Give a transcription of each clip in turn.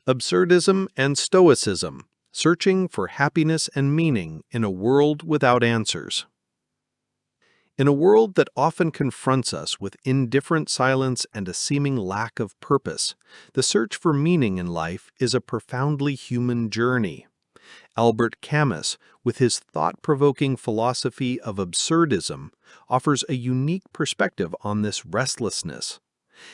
Absurdism and Stoicism, Searching for Happiness and Meaning in a World Without Answers. In a world that often confronts us with indifferent silence and a seeming lack of purpose, the search for meaning in life is a profoundly human journey. Albert Camus, with his thought-provoking philosophy of absurdism, offers a unique perspective on this restlessness.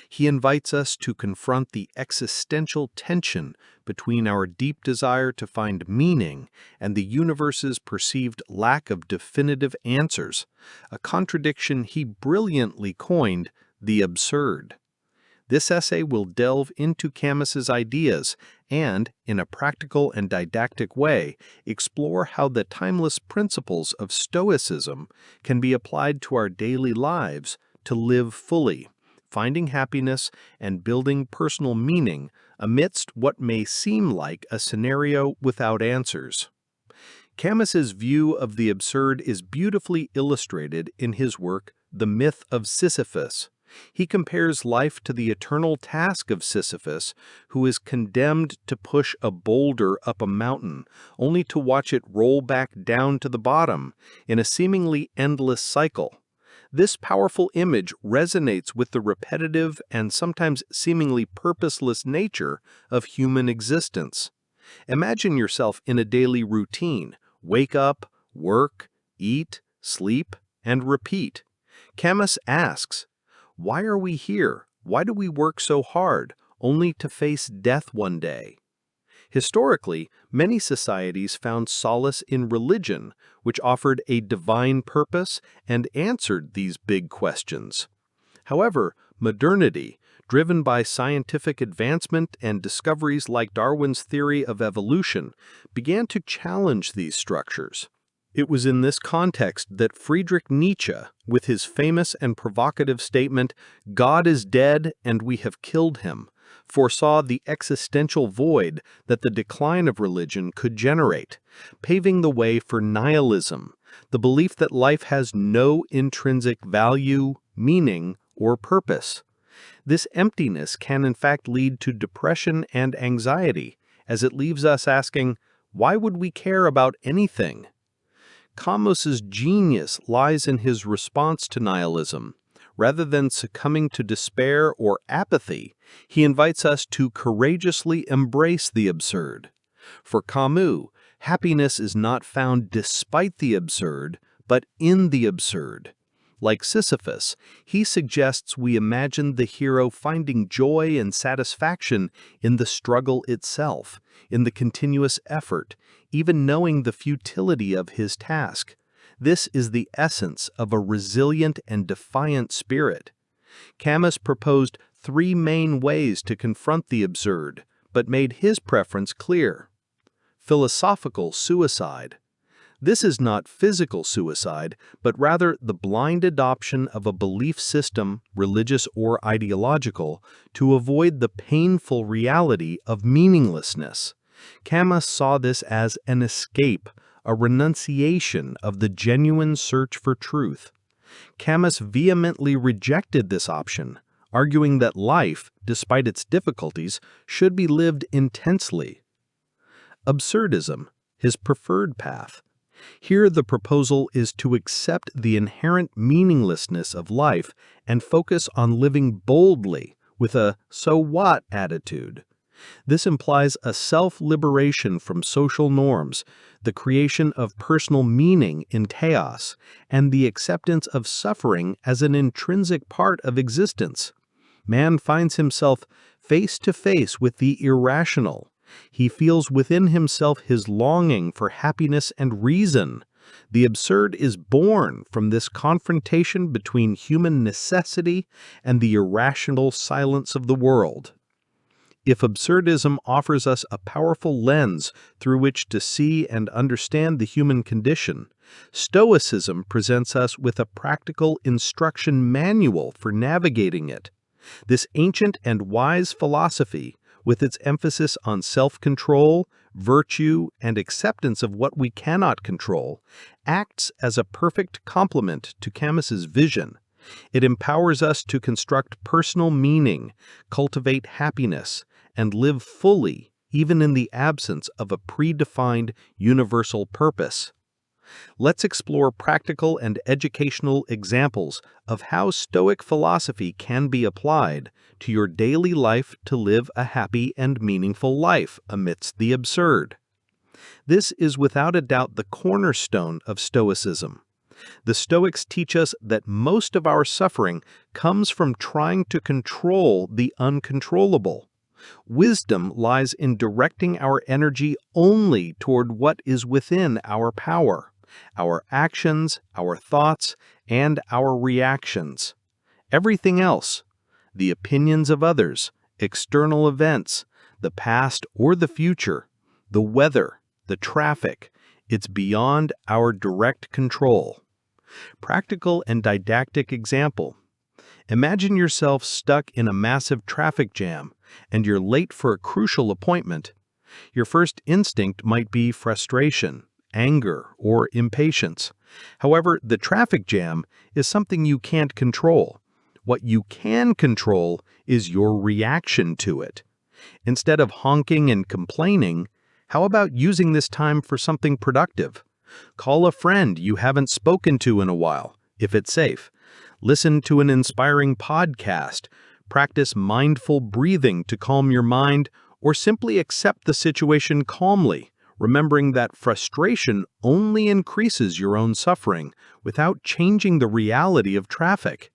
He invites us to confront the existential tension between our deep desire to find meaning and the universe's perceived lack of definitive answers, a contradiction he brilliantly coined the absurd. This essay will delve into Camus's ideas and, in a practical and didactic way, explore how the timeless principles of Stoicism can be applied to our daily lives to live fully, finding happiness and building personal meaning amidst what may seem like a scenario without answers. Camus's view of the absurd is beautifully illustrated in his work, The Myth of Sisyphus. He compares life to the eternal task of Sisyphus, who is condemned to push a boulder up a mountain, only to watch it roll back down to the bottom in a seemingly endless cycle. This powerful image resonates with the repetitive and sometimes seemingly purposeless nature of human existence. Imagine yourself in a daily routine: wake up, work, eat, sleep, and repeat. Camus asks, why are we here? Why do we work so hard, only to face death one day? Historically, many societies found solace in religion, which offered a divine purpose and answered these big questions. However, modernity, driven by scientific advancement and discoveries like Darwin's theory of evolution, began to challenge these structures. It was in this context that Friedrich Nietzsche, with his famous and provocative statement, "God is dead and we have killed him," foresaw the existential void that the decline of religion could generate, paving the way for nihilism, the belief that life has no intrinsic value, meaning, or purpose. This emptiness can in fact lead to depression and anxiety, as it leaves us asking, why would we care about anything? Camus's genius lies in his response to nihilism. Rather than succumbing to despair or apathy, he invites us to courageously embrace the absurd. For Camus, happiness is not found despite the absurd, but in the absurd. Like Sisyphus, he suggests we imagine the hero finding joy and satisfaction in the struggle itself, in the continuous effort, even knowing the futility of his task. This is the essence of a resilient and defiant spirit. Camus proposed three main ways to confront the absurd, but made his preference clear. Philosophical suicide. This is not physical suicide, but rather the blind adoption of a belief system, religious or ideological, to avoid the painful reality of meaninglessness. Camus saw this as an escape, a renunciation of the genuine search for truth. Camus vehemently rejected this option, arguing that life, despite its difficulties, should be lived intensely. Absurdism, his preferred path. Here the proposal is to accept the inherent meaninglessness of life and focus on living boldly with a "so what" attitude. This implies a self-liberation from social norms, the creation of personal meaning in chaos, and the acceptance of suffering as an intrinsic part of existence. Man finds himself face to face with the irrational. He feels within himself his longing for happiness and reason. The absurd is born from this confrontation between human necessity and the irrational silence of the world. If absurdism offers us a powerful lens through which to see and understand the human condition, Stoicism presents us with a practical instruction manual for navigating it. This ancient and wise philosophy, with its emphasis on self-control, virtue, and acceptance of what we cannot control, acts as a perfect complement to Camus's vision. It empowers us to construct personal meaning, cultivate happiness, and live fully, even in the absence of a predefined universal purpose. Let's explore practical and educational examples of how Stoic philosophy can be applied to your daily life to live a happy and meaningful life amidst the absurd. This is without a doubt the cornerstone of Stoicism. The Stoics teach us that most of our suffering comes from trying to control the uncontrollable. Wisdom lies in directing our energy only toward what is within our power, our actions, our thoughts, and our reactions. Everything else, the opinions of others, external events, the past or the future, the weather, the traffic, it's beyond our direct control. Practical and didactic example. Imagine yourself stuck in a massive traffic jam and you're late for a crucial appointment. Your first instinct might be frustration, anger, or impatience. However, the traffic jam is something you can't control. What you can control is your reaction to it. Instead of honking and complaining, how about using this time for something productive? Call a friend you haven't spoken to in a while, if it's safe. Listen to an inspiring podcast, practice mindful breathing to calm your mind, or simply accept the situation calmly, remembering that frustration only increases your own suffering without changing the reality of traffic.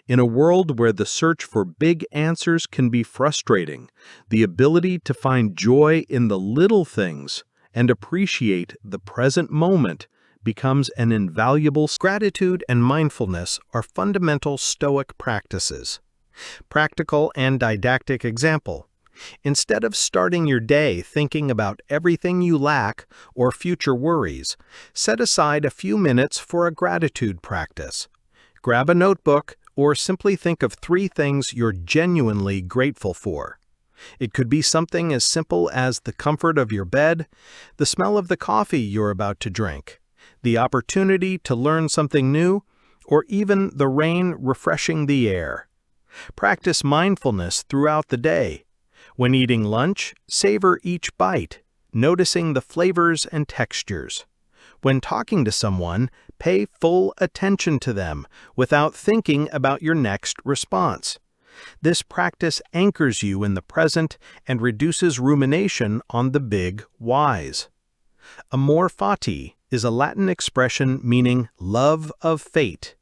In a world where the search for big answers can be frustrating, the ability to find joy in the little things and appreciate the present moment becomes an invaluable skill. Gratitude and mindfulness are fundamental Stoic practices. Practical and didactic example. Instead of starting your day thinking about everything you lack or future worries, set aside a few minutes for a gratitude practice. Grab a notebook or simply think of 3 things you're genuinely grateful for. It could be something as simple as the comfort of your bed, the smell of the coffee you're about to drink, the opportunity to learn something new, or even the rain refreshing the air. Practice mindfulness throughout the day. When eating lunch, savor each bite, noticing the flavors and textures. When talking to someone, pay full attention to them without thinking about your next response. This practice anchors you in the present and reduces rumination on the big whys. Amor fati is a Latin expression meaning love of fate.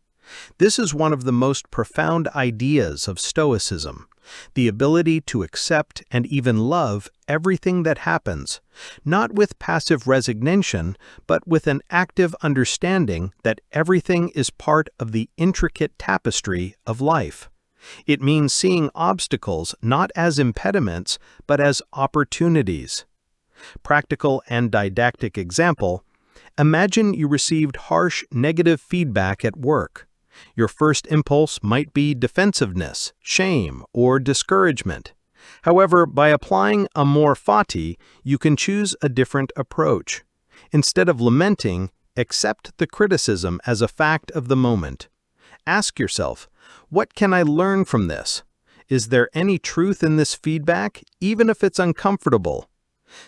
This is one of the most profound ideas of Stoicism, the ability to accept and even love everything that happens, not with passive resignation, but with an active understanding that everything is part of the intricate tapestry of life. It means seeing obstacles not as impediments, but as opportunities. Practical and didactic example. Imagine you received harsh, negative feedback at work. Your first impulse might be defensiveness, shame, or discouragement. However, by applying amor fati, you can choose a different approach. Instead of lamenting, accept the criticism as a fact of the moment. Ask yourself, what can I learn from this? Is there any truth in this feedback, even if it's uncomfortable?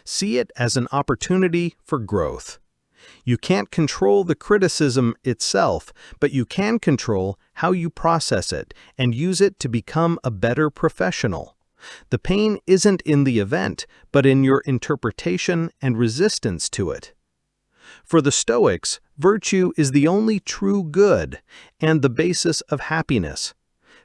See it as an opportunity for growth. You can't control the criticism itself, but you can control how you process it and use it to become a better professional. The pain isn't in the event, but in your interpretation and resistance to it. For the Stoics, virtue is the only true good and the basis of happiness.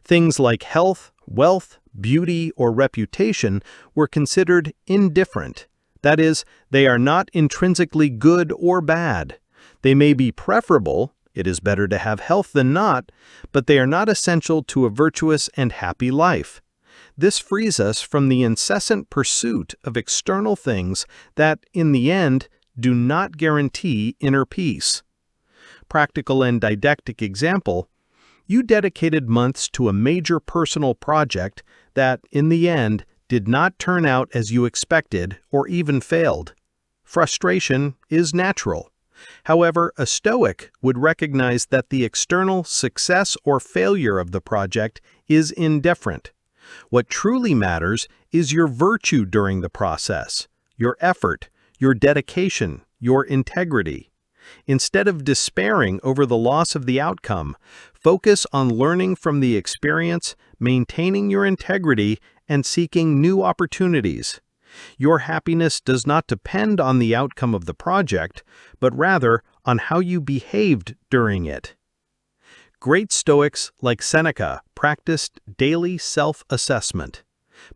Things like health, wealth, beauty, or reputation were considered indifferent. That is, they are not intrinsically good or bad. They may be preferable, it is better to have health than not, but they are not essential to a virtuous and happy life. This frees us from the incessant pursuit of external things that, in the end, do not guarantee inner peace. Practical and didactic example. You dedicated months to a major personal project that, in the end, did not turn out as you expected or even failed. Frustration is natural. However, a Stoic would recognize that the external success or failure of the project is indifferent. What truly matters is your virtue during the process, your effort, your dedication, your integrity. Instead of despairing over the loss of the outcome, focus on learning from the experience, maintaining your integrity, and seeking new opportunities. Your happiness does not depend on the outcome of the project, but rather on how you behaved during it. Great Stoics like Seneca practiced daily self-assessment.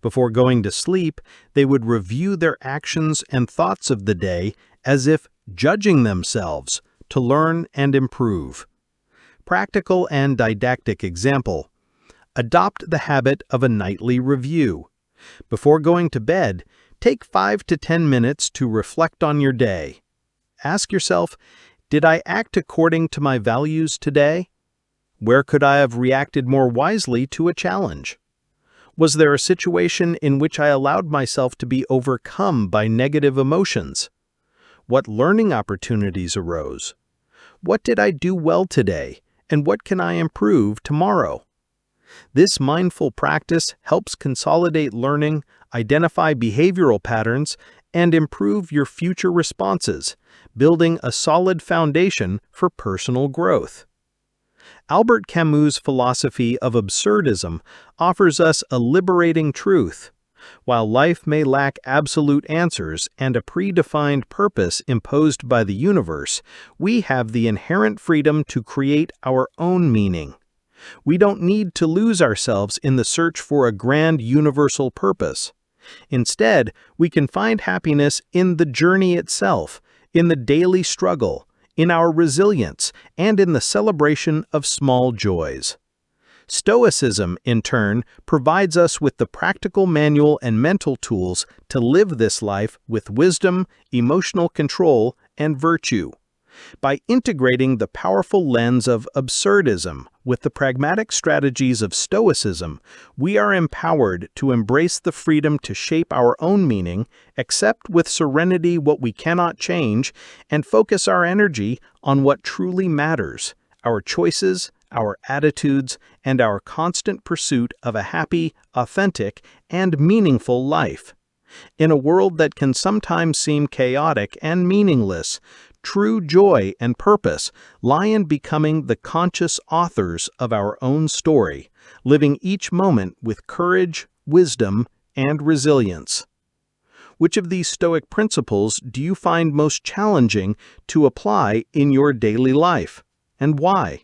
Before going to sleep, they would review their actions and thoughts of the day as if judging themselves to learn and improve. Practical and didactic example. Adopt the habit of a nightly review. Before going to bed, take 5 to 10 minutes to reflect on your day. Ask yourself, did I act according to my values today? Where could I have reacted more wisely to a challenge? Was there a situation in which I allowed myself to be overcome by negative emotions? What learning opportunities arose? What did I do well today, and what can I improve tomorrow? This mindful practice helps consolidate learning, identify behavioral patterns, and improve your future responses, building a solid foundation for personal growth. Albert Camus' philosophy of absurdism offers us a liberating truth. While life may lack absolute answers and a predefined purpose imposed by the universe, we have the inherent freedom to create our own meaning. We don't need to lose ourselves in the search for a grand universal purpose. Instead, we can find happiness in the journey itself, in the daily struggle, in our resilience, and in the celebration of small joys. Stoicism, in turn, provides us with the practical manual and mental tools to live this life with wisdom, emotional control, and virtue. By integrating the powerful lens of absurdism with the pragmatic strategies of Stoicism, we are empowered to embrace the freedom to shape our own meaning, accept with serenity what we cannot change, and focus our energy on what truly matters: our choices, our attitudes, and our constant pursuit of a happy, authentic, and meaningful life. In a world that can sometimes seem chaotic and meaningless, true joy and purpose lie in becoming the conscious authors of our own story, living each moment with courage, wisdom, and resilience. Which of these Stoic principles do you find most challenging to apply in your daily life, and why?